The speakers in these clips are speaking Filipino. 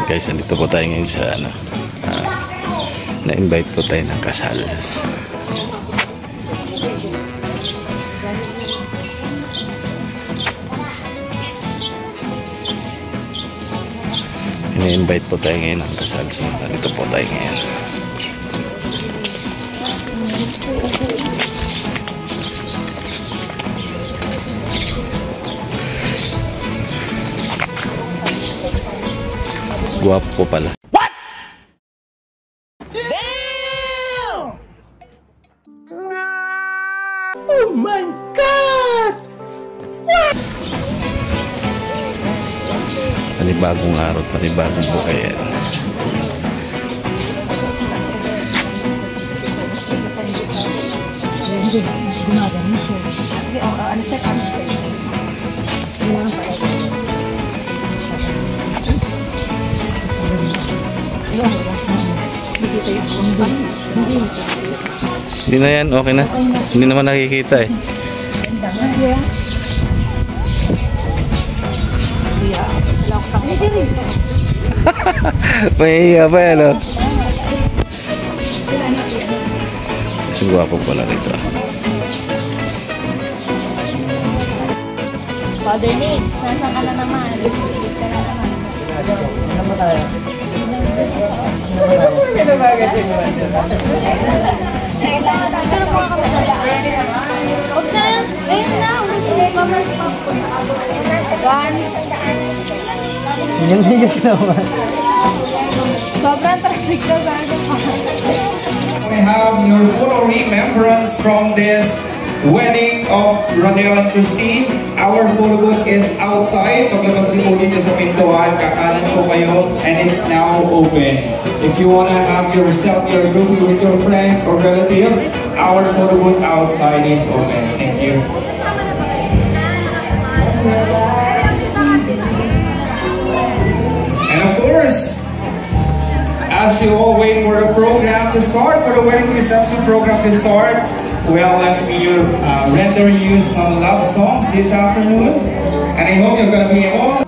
Guys, nandito po tayo ngayon sa ano, na-invite po tayo ng kasal. Na-invite po tayo ngayon ng kasal. So, nandito po tayo ngayon. Guwapo po pala. What? Damn! Oh my God! What? Panibagong araw, panibagong buhay. Hindi na yan, okay na. Hindi naman nakikita eh. Mahihiya pa yan, oh. Sugwapo pala rito. Father Nick, nasaan ka na naman? Dito ka na naman. Ano ba tayo? Nagkaroon po ako sa daan. Huwag na. Ngayon na. One. Higas naman. Sobrang traffic na sa akin. We have your full remembrance from this wedding of Ronel and Christine. Our photo booth is outside. Paglabas din po dito sa pintuan, kakanan po kayo, and it's now open. If you wanna have your selfie or groupie with your friends or relatives, our photo booth outside is open. Thank you. And of course, as you all wait for the program to start, for the wedding reception program to start, well, let me render you some love songs this afternoon, and I hope you're going to be all.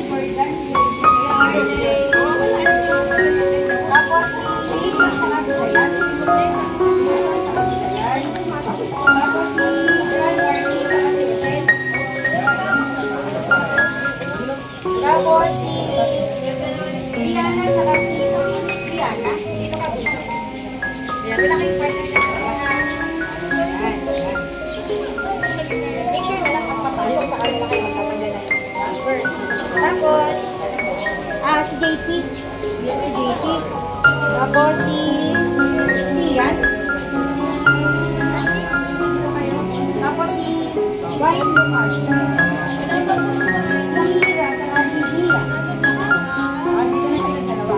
Jordan. Tapos si Jason saka si Dayan. Jason saka si Dayan. Tapos si John Marty saka si Rochelle. Tapos si Diana saka si Diana. Dito ka dito. Wala kayong partner na. Make sure na lang pagpapasok sa kanila kayo magpapadala ng number. Tapos, si JP. Si JP. Tapos si Ian. Tapos si Ryan Lucas. Si Hira, saka si Zia. Dito na sila dalawa.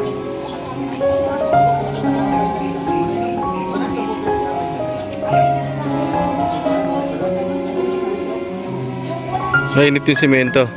Mainit yung simento.